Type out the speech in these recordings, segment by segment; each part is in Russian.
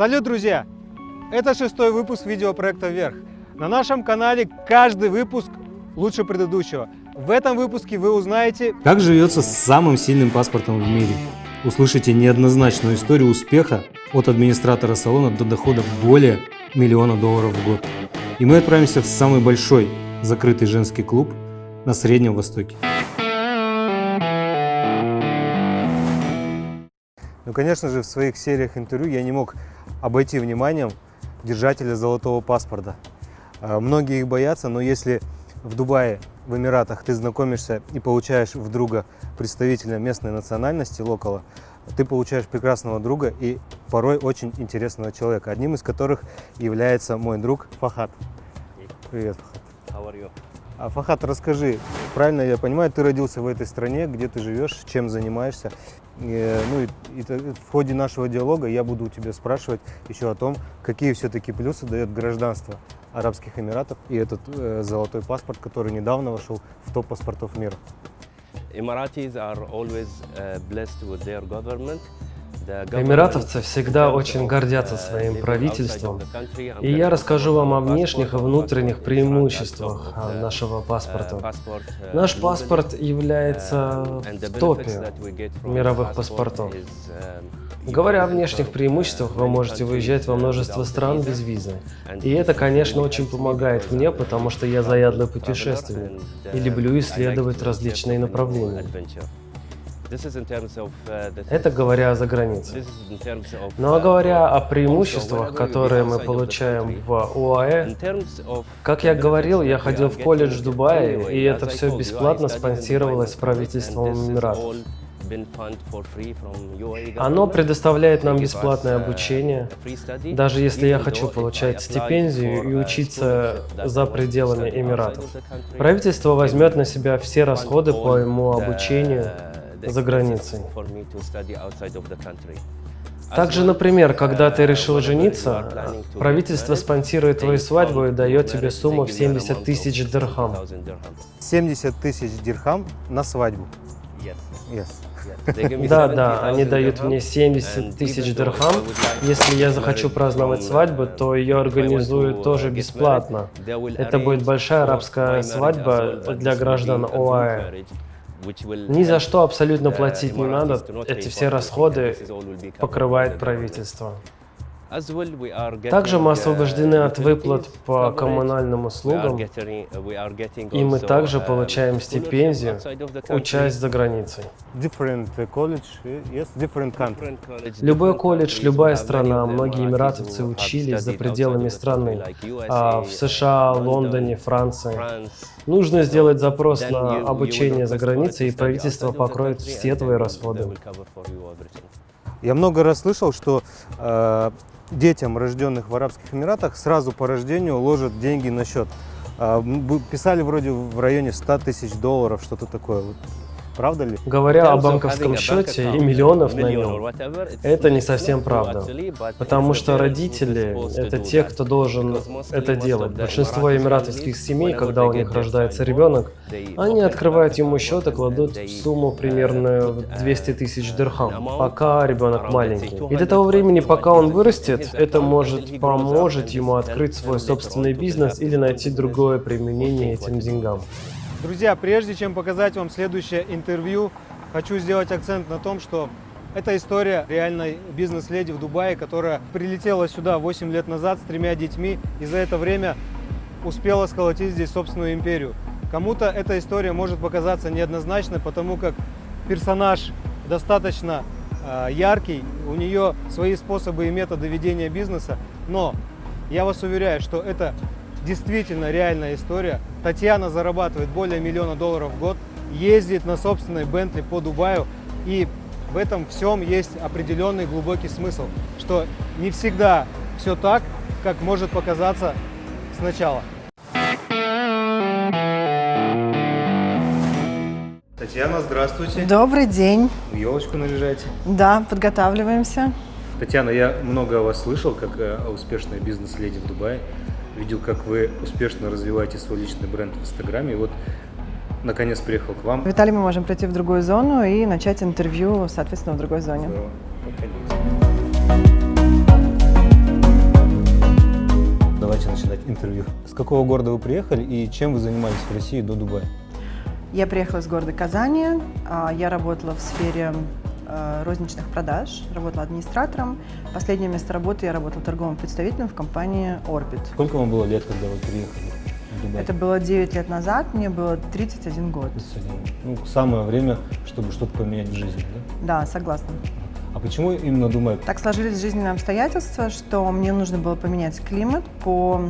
Салют, друзья! Это 6-й выпуск видеопроекта «Вверх». На нашем канале каждый выпуск лучше предыдущего. В этом выпуске вы узнаете, как живется с самым сильным паспортом в мире. Услышите неоднозначную историю успеха от администратора салона до доходов более $1 миллиона в год. И мы отправимся в самый большой закрытый женский клуб на Среднем Востоке. ну, конечно же, в своих сериях интервью я не мог обойти вниманием держателя золотого паспорта. Многие их боятся, но если в Дубае, в Эмиратах ты знакомишься и получаешь в друга представителя местной национальности, локала, ты получаешь прекрасного друга и порой очень интересного человека, одним из которых является мой друг Фахат. Привет, Фахат. How are you? Фахат, расскажи, правильно я понимаю, ты родился в этой стране, где ты живешь, чем занимаешься? В ходе нашего диалога я буду у тебя спрашивать еще о том, какие все-таки плюсы дает гражданство Арабских Эмиратов и этот золотой паспорт, который недавно вошел в топ паспортов мира. Emiratis are always blessed with their government. Эмиратовцы всегда очень гордятся своим правительством, и я расскажу вам о внешних и внутренних преимуществах нашего паспорта. Наш паспорт является в топе мировых паспортов. Говоря о внешних преимуществах, вы можете выезжать во множество стран без визы. И это, конечно, очень помогает мне, потому что я заядлый путешественник и люблю исследовать различные направления. Это говоря за границей. Ну а говоря о преимуществах, которые мы получаем в ОАЭ, как я говорил, я ходил в колледж в Дубае, и это все бесплатно спонсировалось правительством Эмиратов. Оно предоставляет нам бесплатное обучение, даже если я хочу получать стипендию и учиться за пределами Эмиратов. Правительство возьмет на себя все расходы по моему обучению за границей. Также, например, когда ты решил жениться, правительство спонсирует твою свадьбу и дает тебе сумму в 70 тысяч дирхам. 70 тысяч дирхам на свадьбу. Yes. Да, они дают мне 70 тысяч дирхам. Если я захочу праздновать свадьбу, то ее организуют тоже бесплатно. Это будет большая арабская свадьба для граждан ОАЭ. Ни за что абсолютно платить не надо, эти все расходы покрывает правительство. Также мы освобождены от выплат по коммунальным услугам, и мы также получаем стипендию, учась за границей. Любой колледж, любая страна, многие эмиратовцы учились за пределами страны, в США, Лондоне, Франции. Нужно сделать запрос на обучение за границей, и правительство покроет все твои расходы. Я много раз слышал, что детям, рожденных в Арабских Эмиратах, сразу по рождению ложат деньги на счет. Писали вроде в районе $100 тысяч, что-то такое. Правда ли? Говоря о банковском счете и миллионов на нем, это не совсем правда. Потому что родители – это те, кто должен это делать. Большинство эмиратовских семей, когда у них рождается ребенок, они открывают ему счет и кладут сумму примерно в 200 тысяч дирхам, пока ребенок маленький. И до того времени, пока он вырастет, это поможет ему открыть свой собственный бизнес или найти другое применение этим деньгам. Друзья, прежде чем показать вам следующее интервью, хочу сделать акцент на том, что это история реальной бизнес-леди в Дубае, которая прилетела сюда 8 лет назад с 3 детьми и за это время успела сколотить здесь собственную империю. Кому-то эта история может показаться неоднозначной, потому как персонаж достаточно яркий, у нее свои способы и методы ведения бизнеса, но я вас уверяю, что это действительно реальная история. Татьяна зарабатывает более $1 миллиона в год, ездит на собственной Бентли по Дубаю, и в этом всем есть определенный глубокий смысл, что не всегда все так, как может показаться сначала. Татьяна, здравствуйте. Добрый день. Елочку наряжаете? Да, подготавливаемся. Татьяна, я много о вас слышал, как о успешной бизнес-леди в Дубае. Видел, как вы успешно развиваете свой личный бренд в Инстаграме. И вот, наконец, приехал к вам. Виталий, мы можем пройти в другую зону и начать интервью, соответственно, в другой зоне. Здорово. интервью. С какого города вы приехали и чем вы занимались в России до Дубая? Я приехала из города Казани. Я работала в сфере розничных продаж, работала администратором. Последнее место работы я работала торговым представителем в компании Orbit. Сколько вам было лет, когда вы приехали в Дубай? Это было 9 лет назад, мне было 31 год. 31. Ну, самое время, чтобы что-то поменять в жизни, да? Да, согласна. А почему именно Дубай? Так сложились жизненные обстоятельства, что мне нужно было поменять климат по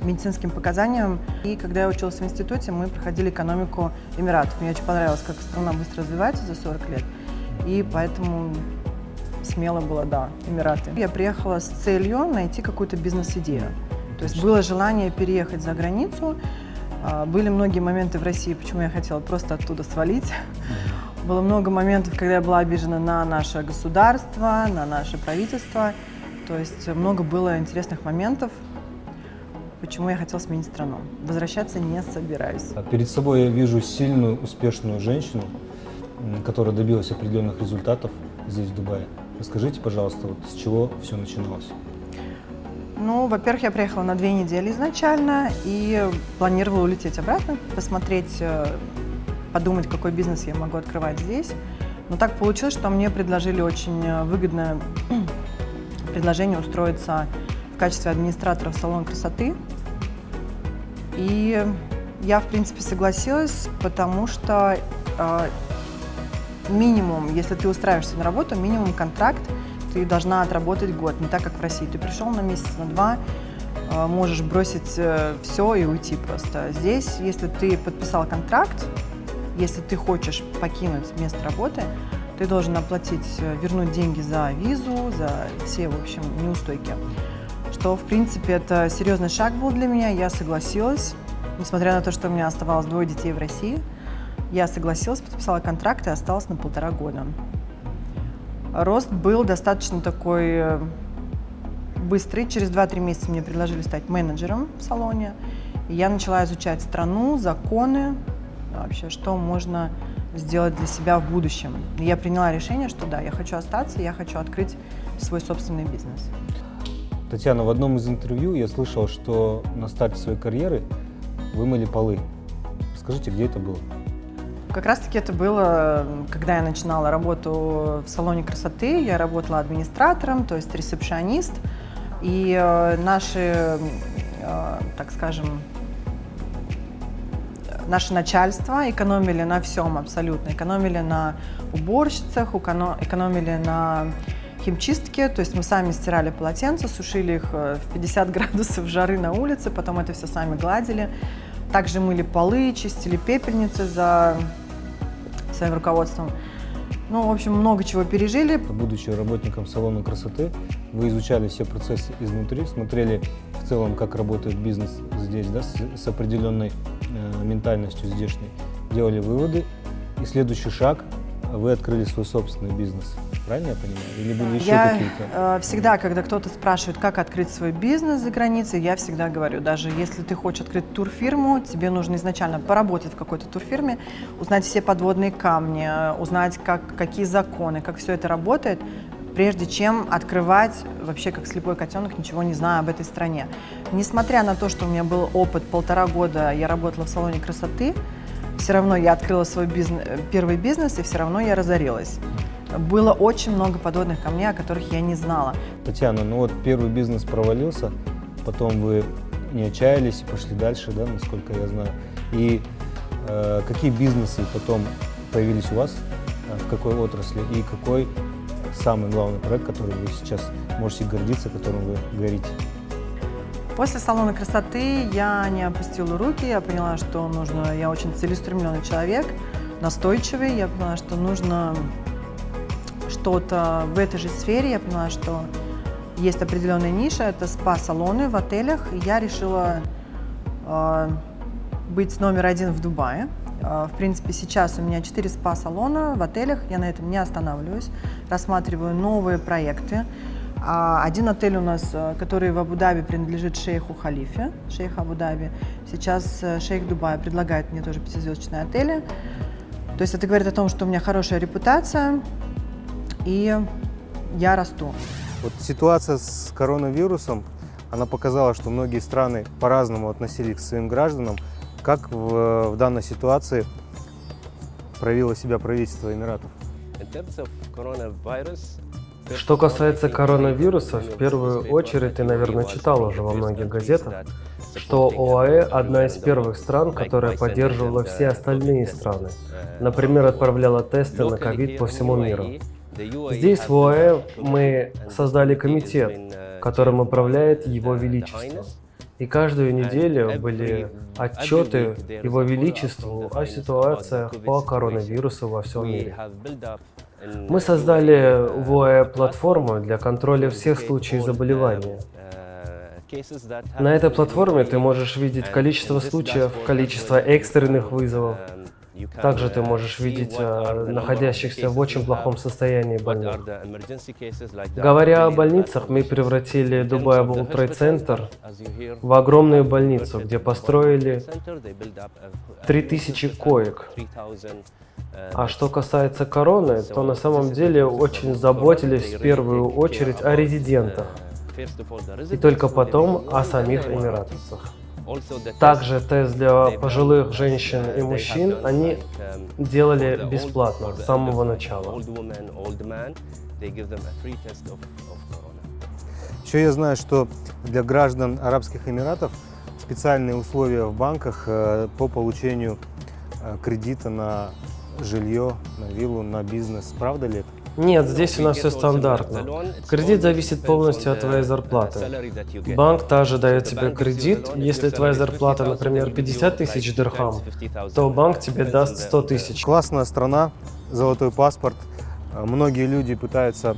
медицинским показаниям. И когда я училась в институте, мы проходили экономику Эмиратов. Мне очень понравилось, как страна быстро развивается за 40 лет. И поэтому смело было, да, Эмираты. Я приехала с целью найти какую-то бизнес-идею. То есть было желание переехать за границу. Были многие моменты в России, почему я хотела просто оттуда свалить. Было много моментов, когда я была обижена на наше государство, на наше правительство. То есть много было интересных моментов, почему я хотела сменить страну. Возвращаться не собираюсь. Перед собой я вижу сильную, успешную женщину, которая добилась определенных результатов здесь, в Дубае. Расскажите, пожалуйста, вот с чего все начиналось? Ну, во-первых, я приехала на 2 недели изначально и планировала улететь обратно, посмотреть, подумать, какой бизнес я могу открывать здесь. Но так получилось, что мне предложили очень выгодное предложение устроиться в качестве администратора в салон красоты. И я, в принципе, согласилась, потому что минимум, если ты устраиваешься на работу, минимум контракт ты должна отработать год, не так, как в России. Ты пришел на месяц, на 2, можешь бросить все и уйти просто. Здесь, если ты подписал контракт, если ты хочешь покинуть место работы, ты должен оплатить, вернуть деньги за визу, за все, в общем, неустойки. Что, в принципе, это серьезный шаг был для меня, я согласилась. Несмотря на то, что у меня оставалось 2 детей в России, я согласилась, подписала контракт и осталась на 1,5 года. Рост был достаточно такой быстрый. Через 2-3 месяца мне предложили стать менеджером в салоне. И я начала изучать страну, законы, вообще, что можно сделать для себя в будущем. И я приняла решение, что да, я хочу остаться, я хочу открыть свой собственный бизнес. Татьяна, в одном из интервью я слышал, что на старте своей карьеры вы мыли полы. Расскажите, где это было? Как раз-таки это было, когда я начинала работу в салоне красоты. Я работала администратором, то есть ресепшионист. И наши, так скажем, наше начальство экономили на всем абсолютно. Экономили на уборщицах, экономили на химчистке. То есть мы сами стирали полотенца, сушили их в 50 градусов жары на улице, потом это все сами гладили. Также мыли полы, чистили пепельницы за своим руководством. Ну, в общем, много чего пережили. Будучи работником салона красоты, вы изучали все процессы изнутри, смотрели в целом, как работает бизнес здесь, да, с определенной ментальностью здешней, делали выводы, и следующий шаг – вы открыли свой собственный бизнес. Правильно я понимаю? Или были еще какие-то? Всегда, когда кто-то спрашивает, как открыть свой бизнес за границей, я всегда говорю, даже если ты хочешь открыть турфирму, тебе нужно изначально поработать в какой-то турфирме, узнать все подводные камни, узнать, какие законы, как все это работает, прежде чем открывать вообще как слепой котенок, ничего не зная об этой стране. Несмотря на то, что у меня был опыт 1,5 года, я работала в салоне красоты, все равно я открыла свой первый бизнес, и все равно я разорилась. Было очень много подводных камней, о которых я не знала. Татьяна, ну вот первый бизнес провалился, потом вы не отчаялись и пошли дальше, да, насколько я знаю. И какие бизнесы потом появились у вас, в какой отрасли, и какой самый главный проект, который вы сейчас можете гордиться, которым вы горите? После салона красоты я не опустила руки, я поняла, что нужно, я очень целеустремленный человек, настойчивый, я поняла, что нужно что-то в этой же сфере, я поняла, что есть определенная ниша, это спа-салоны в отелях, и я решила быть номер 1 в Дубае. В принципе, сейчас у меня 4 спа-салона в отелях, я на этом не останавливаюсь, рассматриваю новые проекты. Один отель у нас, который в Абу-Даби, принадлежит шейху Халифе, шейх Абу-Даби. Сейчас шейх Дубая предлагает мне тоже 5-звездочные отели. То есть это говорит о том, что у меня хорошая репутация, и я расту. Вот ситуация с коронавирусом, Она показала, что многие страны по-разному относились к своим гражданам. Как в данной ситуации проявило себя правительство Эмиратов? In terms of coronavirus, Что касается коронавируса, в первую очередь ты, наверное, читал уже во многих газетах, что ОАЭ – одна из первых стран, которая поддерживала все остальные страны. Например, отправляла тесты на ковид по всему миру. Здесь, в ОАЭ, мы создали комитет, которым управляет Его Величество. И каждую неделю были отчеты Его Величеству о ситуациях по коронавирусу во всем мире. Мы создали в ОАЭ платформу для контроля всех случаев заболевания. На этой платформе ты можешь видеть количество случаев, количество экстренных вызовов. Также ты можешь видеть находящихся в очень плохом состоянии больных. Говоря о больницах, мы превратили Dubai World Trade Center в огромную больницу, где построили 3000 коек. А что касается короны, то на самом деле очень заботились в первую очередь о резидентах, и только потом о самих эмиратовцах. Также тест для пожилых женщин и мужчин они делали бесплатно с самого начала. Еще я знаю, что для граждан Арабских Эмиратов специальные условия в банках по получению кредита на жилье, на виллу, на бизнес. Правда ли это? Нет, здесь у нас все стандартно. Кредит зависит полностью от твоей зарплаты. Банк также дает тебе кредит. Если твоя зарплата, например, 50 тысяч дирхам, то банк тебе даст 100 тысяч. Классная страна, золотой паспорт. Многие люди пытаются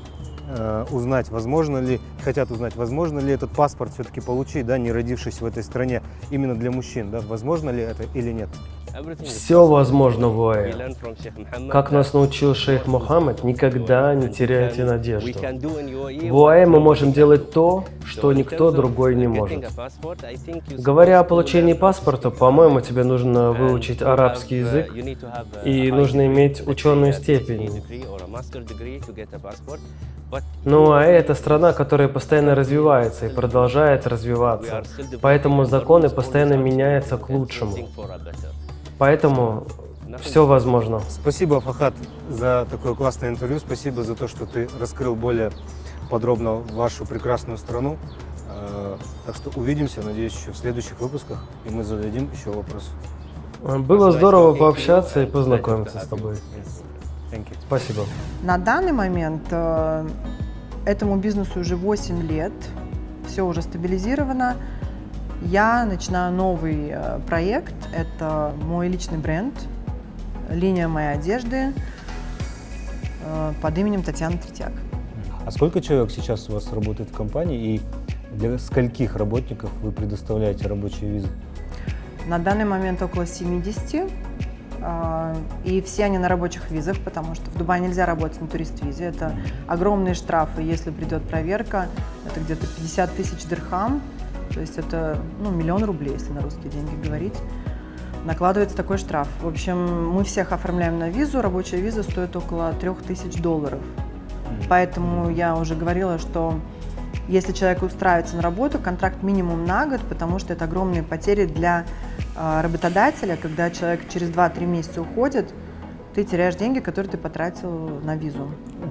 хотят узнать, возможно ли этот паспорт все-таки получить, да, не родившись в этой стране, именно для мужчин, да, возможно ли это или нет? Все возможно в ОАЭ. Как нас научил шейх Мухаммад, никогда не теряйте надежду. В ОАЭ мы можем делать то, что никто другой не может. Говоря о получении паспорта, по-моему, тебе нужно выучить арабский язык и нужно иметь ученую степень. Но ОАЭ – это страна, которая постоянно развивается и продолжает развиваться, поэтому законы постоянно меняются к лучшему. Поэтому все возможно. Спасибо, Фахад, за такое классное интервью. Спасибо за то, что ты раскрыл более подробно вашу прекрасную страну. Так что увидимся, надеюсь, еще в следующих выпусках, и мы зададим еще вопросы. Было здорово пообщаться и познакомиться с тобой. Спасибо. На данный момент этому бизнесу уже 8 лет, все уже стабилизировано. Я начинаю новый проект, это мой личный бренд, линия моей одежды под именем Татьяна Третьяк. А сколько человек сейчас у вас работает в компании и для скольких работников вы предоставляете рабочие визы? На данный момент около 70, и все они на рабочих визах, потому что в Дубае нельзя работать на турист-визе. Это огромные штрафы, если придет проверка, это где-то 50 тысяч дирхам. То есть это 1 000 000 рублей, если на русские деньги говорить. Накладывается такой штраф. В общем, мы всех оформляем на визу. Рабочая виза стоит около $3000. Поэтому я уже говорила, что если человек устраивается на работу, контракт минимум на год, потому что это огромные потери для работодателя. Когда человек через 2-3 месяца уходит, ты теряешь деньги, которые ты потратил на визу.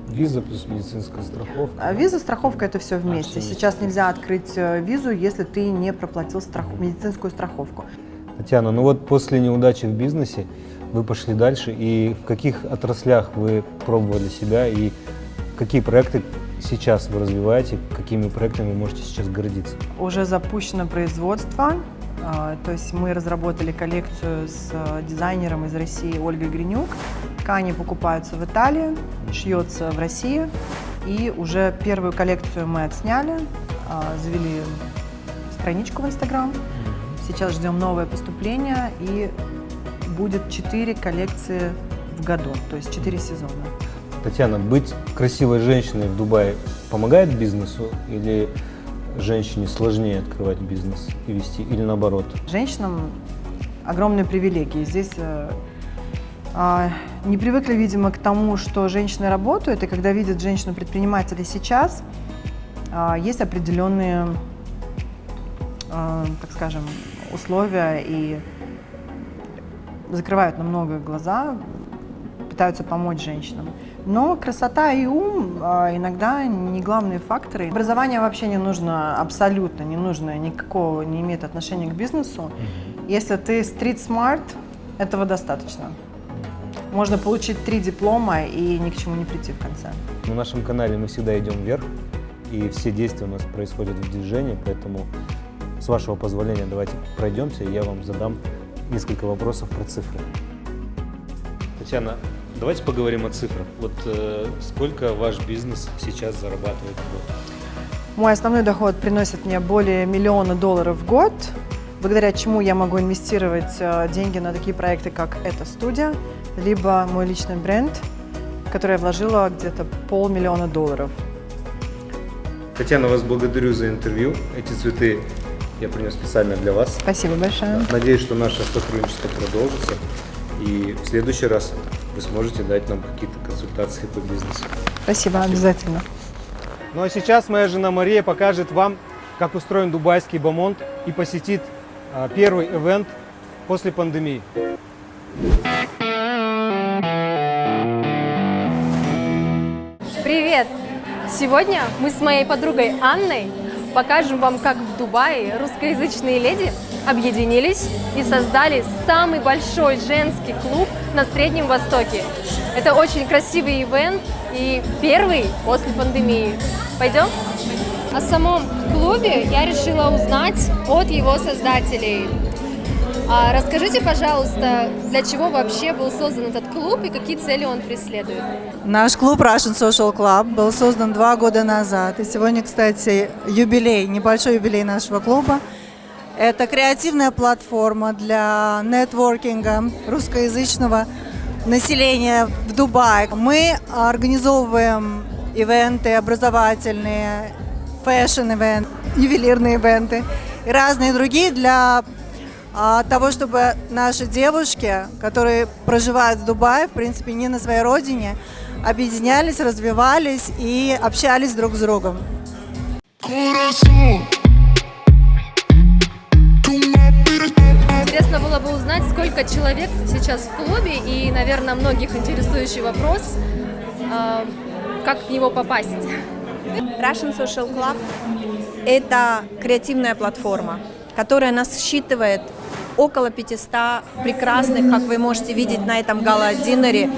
Виза плюс медицинская страховка. А виза, страховка – это все вместе. Сейчас нельзя открыть визу, если ты не проплатил медицинскую страховку. Татьяна, ну вот после неудачи в бизнесе вы пошли дальше, и в каких отраслях вы пробовали себя, и какие проекты сейчас вы развиваете, какими проектами вы можете сейчас гордиться? Уже запущено производство. То есть мы разработали коллекцию с дизайнером из России Ольгой Гринюк. Ткани покупаются в Италии, шьется в России. И уже первую коллекцию мы отсняли, завели страничку в Инстаграм. Сейчас ждем новое поступление, и будет 4 коллекции в году, то есть 4 сезона. Татьяна, быть красивой женщиной в Дубае помогает бизнесу или женщине сложнее открывать бизнес и вести, или наоборот? Женщинам огромные привилегии. Здесь не привыкли, видимо, к тому, что женщины работают, и когда видят женщину-предпринимателя сейчас, есть определенные так скажем, условия и закрывают на много глаза, пытаются помочь женщинам. Но красота и ум иногда не главные факторы. Образование вообще не нужно, абсолютно не нужно, никакого не имеет отношения к бизнесу. Если ты street-smart, этого достаточно. Можно получить 3 диплома и ни к чему не прийти в конце. На нашем канале мы всегда идем вверх, и все действия у нас происходят в движении, поэтому, с вашего позволения, давайте пройдемся, и я вам задам несколько вопросов про цифры. Татьяна, давайте поговорим о цифрах. Вот сколько ваш бизнес сейчас зарабатывает в год? Мой основной доход приносит мне более $1 миллиона в год, благодаря чему я могу инвестировать деньги на такие проекты, как эта студия, либо мой личный бренд, в который я вложила где-то $500 000. Татьяна, вас благодарю за интервью. Эти цветы я принес специально для вас. Спасибо большое. Надеюсь, что наше сотрудничество продолжится, и в следующий раз вы сможете дать нам какие-то консультации по бизнесу. Спасибо, обязательно. Ну а сейчас моя жена Мария покажет вам, как устроен дубайский бомонд, и посетит первый ивент после пандемии. Привет! Сегодня мы с моей подругой Анной покажем вам, как в Дубае русскоязычные леди объединились и создали самый большой женский клуб на Среднем Востоке. Это очень красивый ивент и первый после пандемии. Пойдем? О самом клубе я решила узнать от его создателей. Расскажите, пожалуйста, для чего вообще был создан этот клуб и какие цели он преследует? Наш клуб Russian Social Club был создан 2 года назад. И сегодня, кстати, юбилей, небольшой юбилей нашего клуба. Это креативная платформа для нетворкинга русскоязычного населения в Дубае. Мы организовываем ивенты образовательные, фэшн-ивенты, ювелирные ивенты и разные другие для того, чтобы наши девушки, которые проживают в Дубае, в принципе, не на своей родине, объединялись, развивались и общались друг с другом. Интересно было бы узнать, сколько человек сейчас в клубе, и, наверное, многих интересующий вопрос, как в него попасть. Russian Social Club – это креативная платформа, которая насчитывает около 500 прекрасных, как вы можете видеть на этом гала-диннере,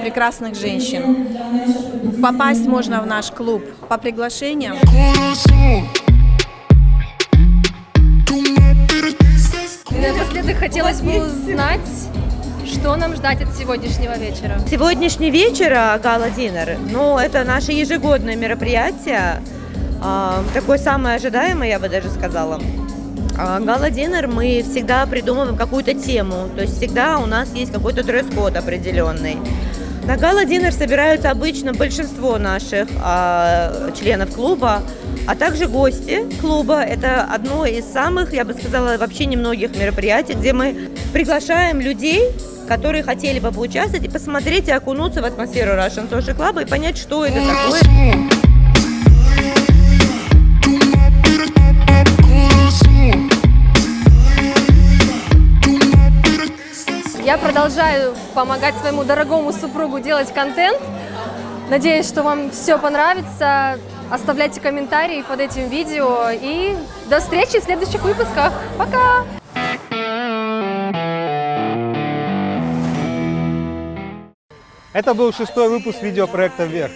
прекрасных женщин. Попасть можно в наш клуб по приглашениям. И напоследок хотелось бы узнать, что нам ждать от сегодняшнего вечера. Сегодняшний вечер гала-диннер, это наше ежегодное мероприятие, такое самое ожидаемое, я бы даже сказала. Гала-диннер мы всегда придумываем какую-то тему, то есть всегда у нас есть какой-то дресс-код определенный. На гала-диннер собираются обычно большинство наших членов клуба, а также гости клуба. Это одно из самых, я бы сказала, вообще немногих мероприятий, где мы приглашаем людей, которые хотели бы поучаствовать и посмотреть и окунуться в атмосферу Russian Social Club и понять, что это такое. Я продолжаю помогать своему дорогому супругу делать контент. Надеюсь, что вам все понравится. Оставляйте комментарии под этим видео. И до встречи в следующих выпусках. Пока! Это был 6-й выпуск видеопроекта «Вверх».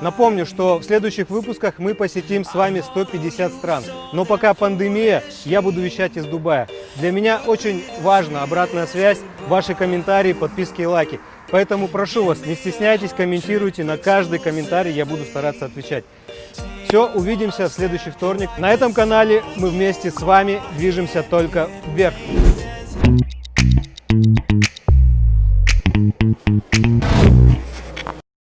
Напомню, что в следующих выпусках мы посетим с вами 150 стран. Но пока пандемия, я буду вещать из Дубая. Для меня очень важна обратная связь, ваши комментарии, подписки и лайки. Поэтому прошу вас, не стесняйтесь, комментируйте, на каждый комментарий я буду стараться отвечать. Все, увидимся в следующий вторник. На этом канале мы вместе с вами движемся только вверх.